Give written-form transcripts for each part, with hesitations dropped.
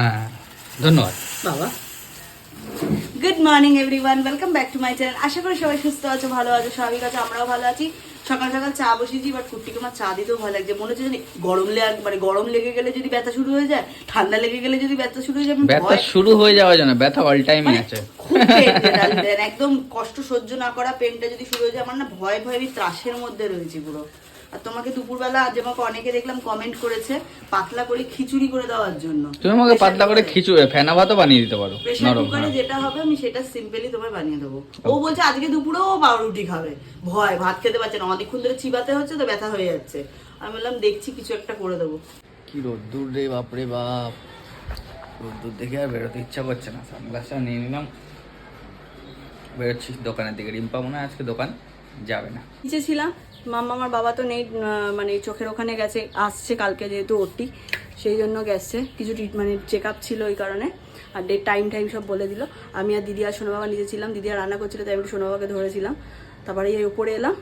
হ্যাঁ, ধন্যবাদ বাবা। Good morning everyone, welcome back to my channel. আশা করি সবাই সুস্থ আছো, ভালো আছো, স্বাভাবিক আছো, আমরাও ভালো আছি। সকাল সকাল চা বসিয়েছি, বাট কুট্টিকে আমার চা দিতেও ভয় লাগছে। মনে হচ্ছে যদি গরম লেগে গেলে যদি ব্যথা শুরু হয়ে যায়, ঠান্ডা লেগে গেলে যদি ব্যথা শুরু হয়ে যায়, ব্যথা শুরু হয়ে যাওয়ার জন্য ব্যথা অল টাইমই আছে। খুব পেন, একদম কষ্ট সহ্য না করা পেনটা যদি শুরু হয়ে যায়, আমার না ভয়ে ভয়ে আমি ত্রাসের মধ্যে রয়েছি পুরো। আর তোমাকে দুপুরবেলা আজ আমাকে অনেকে দেখলাম কমেন্ট করেছে পাতলা করে খিচুড়ি করে দেওয়ার জন্য। তুমি আমাকে পাতলা করে খিচুড়ি ফেনা ভাতও বানিয়ে দিতে পারো, প্রেসার কুকারে যেটা হবে আমি সেটা সিম্পলি তোমায় বানিয়ে দেবো। ও বলছে আজকে দুপুরেও পাউরুটি খাবে, ভয়, ভাত খেতে পারছে না, অনেকক্ষণ ধরে চিবাতে হচ্ছে তো ব্যথা হয়ে যাচ্ছে। আমি বললাম দেখছি কিছু একটা করে দেবো। কি রোদ্দুর রে, বাপরে বাপ, রোদ্দুর দেখে আর বেরোতে ইচ্ছা করছে না। সানগ্লাসটা নিয়ে নিলাম, বেরোচ্ছি দোকানের দিকে। রিম্পা মনে হয় আজকে দোকান যাবে না। নিচে ছিলাম, মাম্মা আমার বাবা তো নেই, মানে চোখের ওখানে গেছে, আসছে কালকে যেহেতু ওটি, সেই জন্য গেছে, কিছু ট্রিটমেন্ট চেক আপ ছিল ওই কারণে। আর ডেট টাইম সব বলে দিল। আমি আর দিদি আর সোনা বাবা নিচে ছিলাম, দিদি আর রান্না করছিল, তাই আমি সোনা বাবাকে ধরেছিলাম। তারপরে এই উপরে এলাম,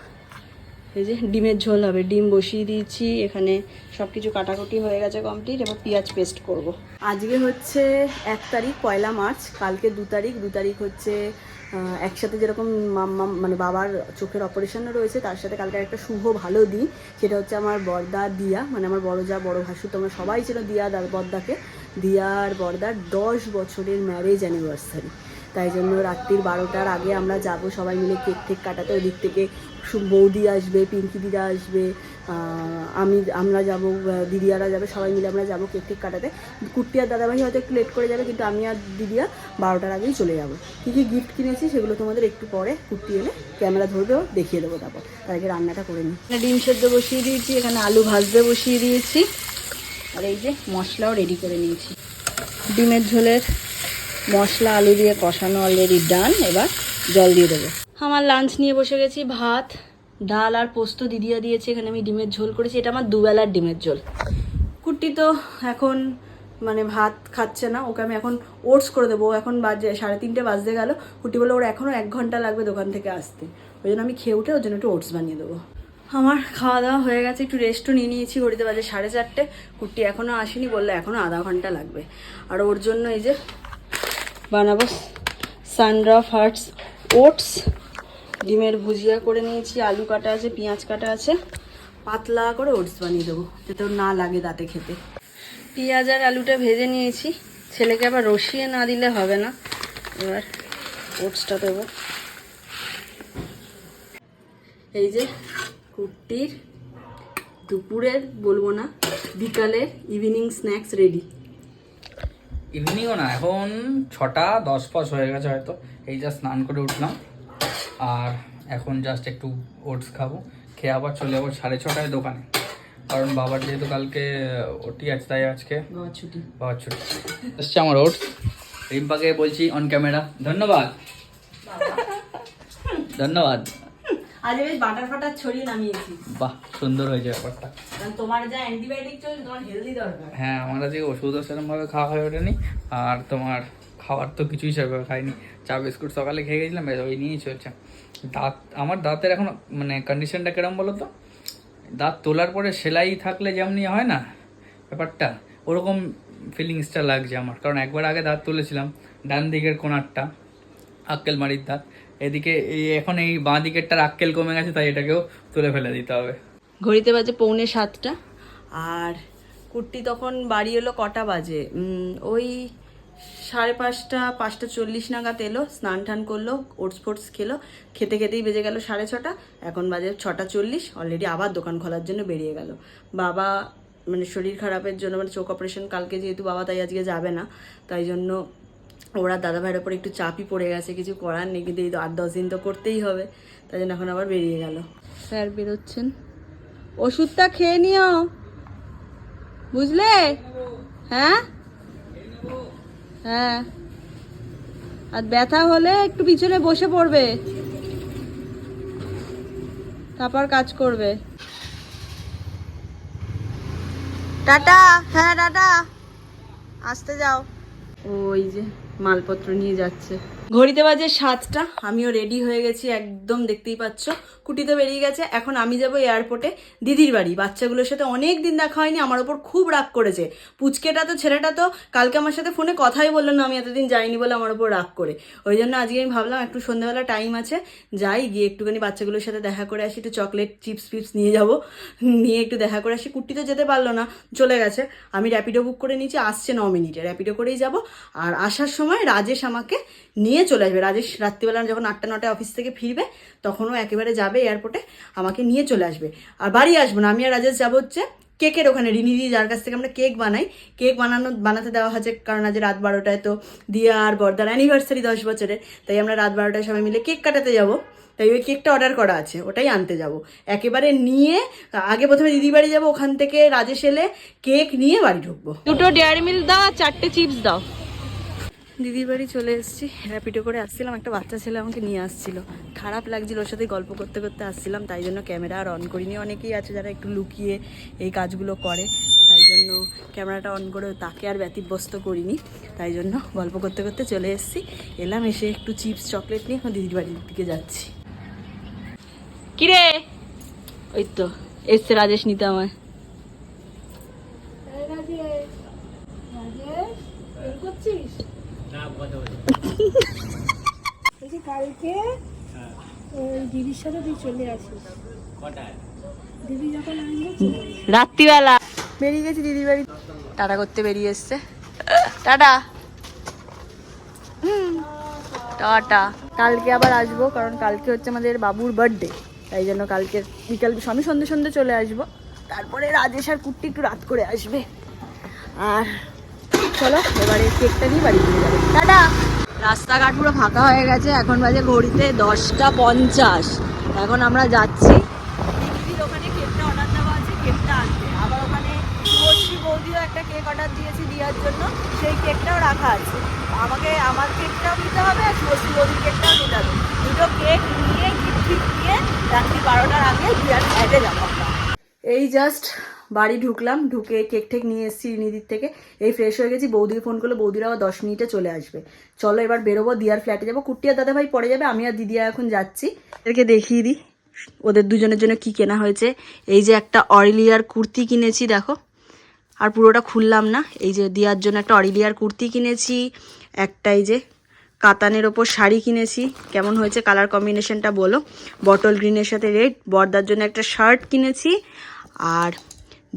এই যে ডিমের ঝোল হবে, ডিম বসিয়ে দিয়েছি, এখানে সব কিছু কাটাকুটি হয়ে গেছে কমপ্লিট। এবার পেঁয়াজ পেস্ট করব। আজকে হচ্ছে 1 তারিখ, 1 মার্চ, কালকে 2 তারিখ। 2 তারিখ হচ্ছে একসাথে যেরকম মানে বাবার চোখের অপারেশনও রয়েছে, তার সাথে কালকে একটা শুভ ভালো দিন, সেটা হচ্ছে আমার বড়দা দিয়া, মানে আমার বড় যা বড় ভাসুর, তোমরা সবাই ছিল দিয়া বড়দাকে, দিয়ার বড়দার 10 বছরের ম্যারেজ অ্যানিভার্সারি। তাই জন্য রাত্রির 12টার আগে আমরা যাব সবাই মিলে কেক টেক কাটাতে। ওই দিক থেকে বৌদি আসবে, পিঙ্কি দিদা আসবে, আমরা যাব, দিদিয়ারা যাবে, সবাই মিলে আমরা যাব কেক টেক কাটাতে। কুট্টি আর দাদাভাই হয়তো একটু লেট করে যাবে, কিন্তু আমি আর দিদিয়া 12টার আগেই চলে যাব। কী কী গিফট কিনেছি সেগুলো তোমাদের একটু পরে কুট্টি এলে ক্যামেরা ধরবেও দেখিয়ে দেবো। তারপর তার আগে রান্নাটা করে নিই। ডিম সেদ্ধ বসিয়ে দিয়েছি, এখানে আলু ভাজতে বসিয়ে দিয়েছি, আর এই যে মশলাও রেডি করে নিয়েছি। ডিমের ঝোলের মশলা আলু দিয়ে কষানো অলরেডি ডান, এবার জল দিয়ে দেবো। আমার লাঞ্চ নিয়ে বসে গেছি, ভাত, ডাল আর পোস্ত দিদিয়া দিয়েছে, এখানে আমি ডিমের ঝোল করেছি, এটা আমার দুবেলার ডিমের ঝোল। কুট্টি তো এখন মানে ভাত খাচ্ছে না, ওকে আমি এখন ওটস করে দেবো। এখন বাজে 3:30 বাজতে গেল। কুট্টি বলে ওর এখনও 1 ঘন্টা লাগবে দোকান থেকে আসতে, ওই জন্য আমি খেয়ে উঠে ওর জন্য একটু ওটস বানিয়ে দেবো। আমার খাওয়া দাওয়া হয়ে গেছে, একটু রেস্টও নিয়ে নিয়েছি, ঘড়িতে বাজে 4:30। কুট্টি এখনও আসেনি, বললে এখনও আধা ঘন্টা লাগবে। আর ওর জন্য এই যে বানাবো সানড্রপ হার্টস ওটস, ডিমের ভুজিয়া করে নিয়েছি, আলু কাটা আছে, পেঁয়াজ কাটা আছে, পাতলা করে ওটস বানিয়ে দেবো যাতে ওর না লাগে দাঁতে খেতে। পেঁয়াজ আর আলুটা ভেজে নিয়েছি, ছেলেকে আবার রসিয়ে না দিলে হবে না। এবার ওটসটা দেবো। এই যে কুট্টির দুপুরের বলবো না, বিকালের ইভিনিং স্ন্যাক্স রেডি। ইভিনিংও না, এখন 6:10 হয়ে গেছে হয়তো। এই যা স্নান করে উঠলাম, আর এখন জাস্ট একটু ওটস খাবো, খেয়ে আবার চলে যাবো 6:30টায় দোকানে, কারণ বাবার যেহেতু কালকে ওটি আছে, তাই আজকে বাবার ছুটি। আসছে আমার ওটস, রিম্পাকে বলছি অন ক্যামেরা ধন্যবাদ। ধন্যবাদ। আজ বেশ বাটার ফাটার ছড়িয়ে নামিয়েছি। বাহ, সুন্দর হয়েছে ব্যাপারটা। তোমার যা অ্যান্টিবায়োটিক চলছে, তোমার হেলদি দরকার। হ্যাঁ, আমার আজকে ওষুধও সেরকমভাবে খাওয়া হয়ে ওঠেনি, আর তোমার খাবার তো কিছুই সেভাবে খাইনি। চা বিস্কুট সকালে খেয়ে গেছিলাম, ওই নিয়েই চলছে। আমার দাঁতের এখন মানে কন্ডিশনটা কিরম বলো তো, দাঁত তোলার পরে সেলাই থাকলে যেমনি হয় না ব্যাপারটা, ওরকম ফিলিংসটা লাগছে আমার। কারণ একবার আগে দাঁত তুলেছিলাম, ডান দিকের কোণারটা, আক্কেল মারির দাঁত, এদিকে এখন এই বাঁ দিকেরটার আক্কেল কমে গেছে, তাই এটাকেও তুলে ফেলে দিতে হবে। ঘড়িতে বাজে 6:45, আর কুট্টি তখন বাড়ি এলো কটা বাজে, ওই 5:30, 5:40 নাগাদ এলো, স্নান টান করলো, ওটস ফোটস খেলো, খেতে খেতেই বেজে গেল 6:30। এখন বাজে 6:40, অলরেডি আবার দোকান খোলার জন্য বেরিয়ে গেল। বাবা মানে শরীর খারাপের জন্য, মানে চোখ অপারেশন কালকে যেহেতু বাবা, তাই আজকে যাবে না, তাই জন্য ওরা দাদা ভাইয়ের ওপর একটু চাপই পড়ে গেছে, কিছু করার নেই, কিন্তু এই 8-10 দিন তো করতেই হবে, তাই জন্য এখন আবার বেরিয়ে গেল। স্যার বেরোচ্ছেন, ওষুধটা খেয়ে নিও, বুঝলে? হ্যাঁ হ্যাঁ, আর ব্যথা হলে একটু পিছনে বসে পড়বে, তারপর কাজ করবে। টাটা। হ্যাঁ টাটা, আসতে যাও। ওই যে মালপত্র নিয়ে যাচ্ছে। ঘড়িতে বাজে 7টা, আমিও রেডি হয়ে গেছি একদম, দেখতেই পাচ্ছ। কুটি তো বেরিয়ে গেছে, এখন আমি যাব এয়ারপোর্টে দিদির বাড়ি। বাচ্চাগুলোর সাথে অনেক দিন দেখা হয়নি, আমার ওপর খুব রাগ করেছে। পুচকেটা তো, ছেলেটা তো কালকে আমার সাথে ফোনে কথাই বললো না, আমি এতদিন যাইনি বলে আমার ওপর রাগ করে। ওই জন্য আজকে আমি ভাবলাম একটু সন্ধ্যাবেলা টাইম আছে, যাই, গিয়ে একটুখানি বাচ্চাগুলোর সাথে দেখা করে আসি। একটু চকলেট চিপস ফিপস নিয়ে যাব, নিয়ে একটু দেখা করে আসি। কুটি তো যেতে পারলো না, চলে গেছে। আমি র্যাপিডো বুক করে নিয়েছি, আসছে 9 মিনিটে, র্যাপিডো করেই যাব। আর আসার সময় রাজেশ আমাকে নিয়ে চলে আসবে। রাজেশ রাত্রিবেলা যখন 8টা-9টায় অফিস থেকে ফিরবে, তখনও একেবারে যাবে এয়ারপোর্টে, আমাকে নিয়ে চলে আসবে। আর বাড়ি আসবো না, আমি আর রাজেশ যাবো হচ্ছে কেকের ওখানে, রিনি দিদি যার কাছ থেকে আমরা কেক বানাই, কেক বানাতে দেওয়া হচ্ছে। কারণ আজ রাত 12টায় তো দিয়া আর বর্দার অ্যানিভার্সারি 10 বছরের, তাই আমরা রাত 12টায় সবাই মিলে কেক কাটাতে যাব। তাই ওই কেকটা অর্ডার করা আছে, ওটাই আনতে যাব। একেবারে নিয়ে আগে প্রথমে দিদি বাড়ি যাবো, ওখান থেকে রাজেশ এলে কেক নিয়ে বাড়ি ঢুকবো। 2টো ডেয়ারি মিল্ক দাও আর 4টে চিপস দাও। দিদির বাড়ি চলে এসেছি, র্যাপিডো করে আসছিলাম। একটা বাচ্চা ছেলে আমাকে নিয়ে আসছিল, খারাপ লাগছিল, ওর সাথে গল্প করতে করতে আসছিলাম, তাই জন্য ক্যামেরা আর অন করিনি। অনেকেই আছে যারা একটু লুকিয়ে এই কাজগুলো করে, তাই জন্য ক্যামেরাটা অন করে তাকে আর ব্যতিব্যস্ত করিনি। তাই জন্য গল্প করতে করতে চলে এসেছি। এলাম, এসে একটু চিপস চকলেট নিয়ে এখন দিদির বাড়ির দিকে যাচ্ছি। কিরে, ওই তো এসছে রাজেশ নিতে আমায়। কালকে দিদির সাথে তুই চলে আসিস। দিদি যখন রাত্রিবেলা বেরিয়ে গেছি দিদির বাড়ি, টাটা করতে বেরিয়ে এসছে। Tata tata. কালকে আবার আসবো, কারণ কালকে হচ্ছে আমাদের বাবুর বার্থডে, তাই জন্য কালকে বিকাল আমি সন্ধ্যে চলে আসবো। তারপরে রাজেশ আর কুট্টি একটু রাত করে আসবে। আর চলো এবারে কেকটা নিয়ে বাড়ি চলে যাবে। টাটা। রাস্তাঘাট পুরো ফাঁকা হয়ে গেছে, এখন বাজে ঘড়িতে 10টা 50। এখন আমরা যাচ্ছি দিদির ওখানে কেকটা অর্ডার দেওয়া আছে, কেকটা আনতে। আবার ওখানে শুভশ্রী বৌদিও একটা কেক অর্ডার দিয়েছি দেওয়ার জন্য, সেই কেকটাও রাখা আছে। আমাকে আমার কেকটাও নিতে হবে আর শুভশ্রী বৌদির কেকটাও নিতে হবে। দুটো কেক নিয়ে গিফট নিয়ে রাত্রি 12টার আগে দিয়ার ফ্ল্যাটে যাবো। এই জাস্ট বাড়ি ঢুকলাম, ঢুকে কেক ঠেক নিয়ে এসেছি রিনিদির থেকে। এই ফ্রেশ হয়ে গেছি, বৌদিকে ফোন করলে বৌদিরা আবার 10 মিনিটে চলে আসবে। চলো এবার বেরোবো, দিয়ার ফ্ল্যাটে যাবো। কুট্টি আর দাদা ভাই পরে যাবে, আমি আর দিদিয়া এখন যাচ্ছি। এদেরকে দেখিয়ে দিই ওদের দুজনের জন্য কি কেনা হয়েছে। এই যে একটা অরিলিয়ার কুর্তি কিনেছি, দেখো, আর পুরোটা খুললাম না। এই যে দিয়ার জন্য একটা অরিলিয়ার কুর্তি কিনেছি, একটা এই যে কাতানের ওপর শাড়ি কিনেছি। কেমন হয়েছে কালার কম্বিনেশনটা বলো। বটল গ্রিনের সাথে রেড। বর্দার জন্য একটা শার্ট কিনেছি, আর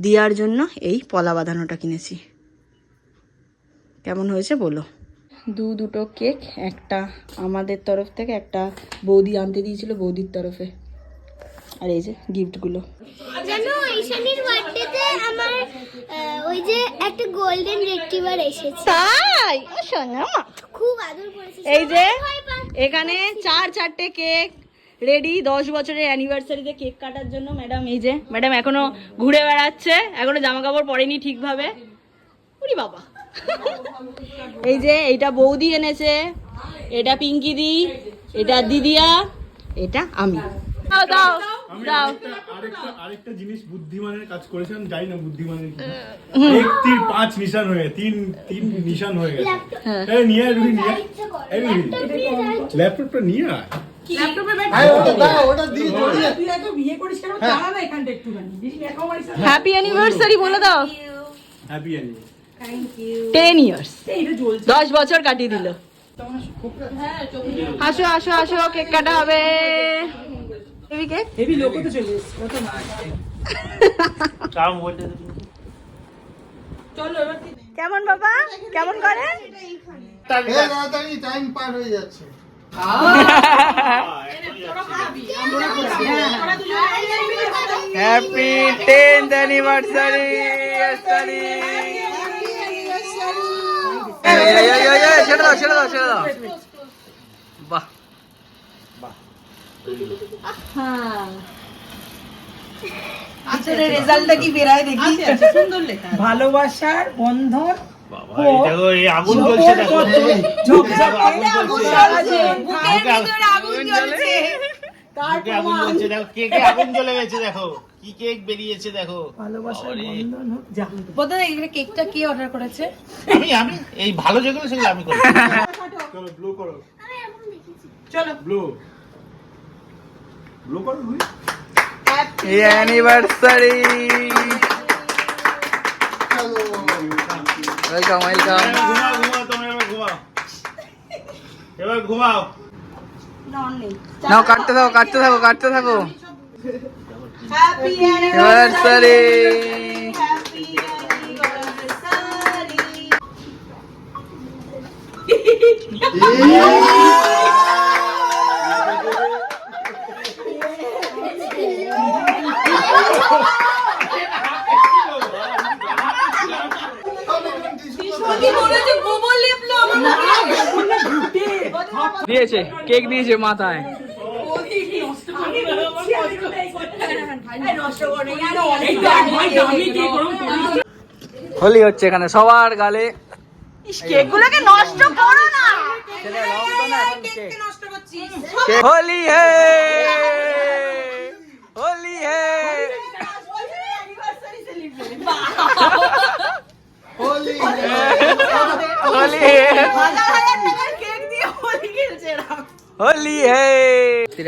দিয়ার জন্য এই পলা বাঁধানোটা কিনেছি। কেমন হয়েছে বলো। দুটো কেক, একটা আমাদের তরফ থেকে, একটা বৌদি আনতে দিয়েছিল বৌদির তরফে। আর এই যে গিফটগুলো। জানো ঈশানীর বার্থডেতে আমার ওই যে একটা গোল্ডেন রিট্রিভার এসেছে। তাই শোনা খুব আদর করেছে। এই যে এখানে 4টে কেক রেডি 10 বছরের অ্যানিভার্সারিতে কেক কাটার জন্য। ম্যাডাম এই যে ম্যাডাম এখনো ঘুরে বেড়াচ্ছে, এখনো জামা কাপড় পরেনি ঠিকভাবে। উরি বাবা। এই যে এইটা বৌদি এনেছে, এটা পিঙ্কি দি, এটা দিদিয়া, এটা আমি। দাও দাও দাও। আরেকটা জিনিস বুদ্ধিমানের কাজ করেছেন, জানি না বুদ্ধিমানের কি। এক তীর 5 নিশান হয়ে তিন নিশান হয়ে গেছে। এই নিয়ে রুই নিয়ে এই ল্যাপটপটা নিয়ে আয়। হ্যাপি অ্যানিভার্সারি বলে দাও। Happy anniversary. 10 ইয়ার্স, 10 বছর কাটিয়ে দিল। আসো আসো আসো, কেক কাটা হবে। কেমন বাবা, কেমন করে? টাইম পার হয়ে যাচ্ছে। Happy 10th anniversary. ছেড়ে দাও। বাহ, রেজাল্টটা কি বেরায় দেখি। সুন্দর লেখা, ভালোবাসার বন্ধন। আগুন জ্বলছে দেখো। আগুন জ্বলছে। তার মুখে আগুন প্রমাণ। জ্বলছে দেখো, কেকে আগুন জ্বলে গেছে দেখো, কি কেক বেরিয়েছে দেখো। ভালোবাসার বন্ধন হোক যা বোধ হয় এখানে কেকটা কে অর্ডার করেছে আমি এই ভালো যেগুলো সেগুলো আমি করি। চলো ব্লো করো, আমি এরকম দেখেছি। চলো ব্লো ব্লো করো রুহি। Anniversary welcome welcome. ঘুমাও ঘুমাও, তোমরা এবার ঘুমাও, এবার ঘুমাও। নাও কাটতে থাকো কাটতে থাকো কাটতে থাকো। Happy anniversary. Happy anniversary. দিয়েছে কেক দিয়েছে মাথায়। হোলি হচ্ছে এখানে সবার গালে। কেকগুলোকে নষ্ট করো না। হোলি হে হোলি হে। হোলি হে হোলি হে।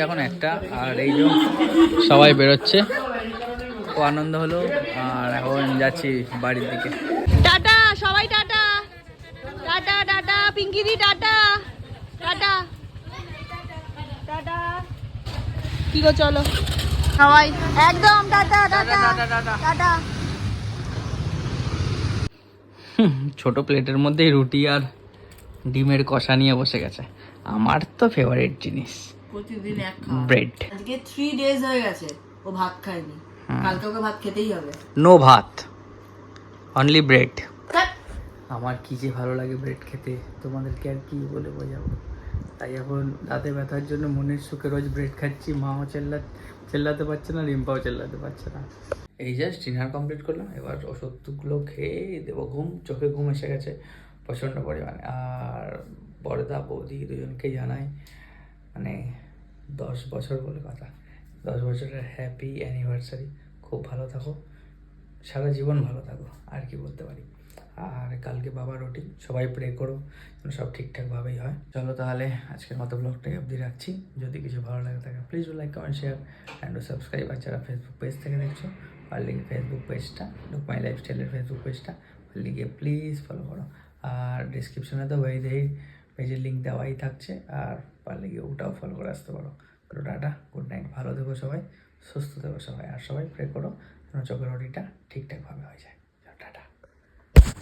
এখন একটা আর এই যে সবাই বেরোচ্ছে, খুব আনন্দ হলো। আর এখন যাচ্ছি বাড়ির দিকে। টাটা সবাই, টাটা টাটা টাটা পিঙ্কি দি, টাটা টাটা টাটা। কি গো চলো সবাই একদম টাটা টাটা টাটা। ছোট প্লেটের মধ্যে রুটি আর ডিমের কষা নিয়ে বসে গেছে। আমার তো ফেভারিট জিনিস প্রতিদিন এক ব্রেড। আজকে 3 ডেজ হয়ে গেছে ও ভাত খায়নি, কালকে ওকে ভাত খেতেই হবে। নো ভাত, অনলি ব্রেড। আমার কি যে ভালো লাগে ব্রেড খেতে, তোমাদেরকে আর কি বলে বোঝাবো। তাই এখন দাঁতে ব্যথার জন্য মনের সুখে রোজ ব্রেড খাচ্ছি। মাও চেল্লাতে পারছে না, রিম্পাও চেল্লাতে পারছে না। এই জাস্ট ডিনার কমপ্লিট করলাম, এবার ওষুধগুলো খেয়ে দেবো ঘুম। চোখে ঘুম এসে গেছে প্রচণ্ড পরিমাণে। আর বড়দা বৌদি দুজনকে জানাই মানে 10 বছর বলে কথা, 10 বছরের হ্যাপি অ্যানিভার্সারি। খুব ভালো থাকো, সারা জীবন ভালো থাকো, আর কি বলতে পারি। আর কালকে বাবার রুটিন, সবাই প্রে করো যেন সব ঠিকঠাকভাবেই হয়। চলো তাহলে আজকের মতো ব্লগটাই অবধি রাখছি। যদি কিছু ভালো লাগে থাকে please like comment share and subscribe. আর যারা ফেসবুক পেজ থেকে দেখছো পারলে গিয়ে ফেসবুক পেজটা লুক মাই লাইফস্টাইলের ফেসবুক পেজটা পারলে গিয়ে প্লিজ ফলো করো। আর ডিসক্রিপশনে তো ওই পেজের লিঙ্ক দেওয়াই থাকছে, আর পারলে গিয়ে ওটাও ফলো করে আসতে পারো। তো টাটা, গুড নাইট, ভালো থেকো সবাই, সুস্থ থেকো সবাই। আর সবাই প্রে করো যেন চোখের রুটিটা ঠিকঠাকভাবে হয়ে যায়।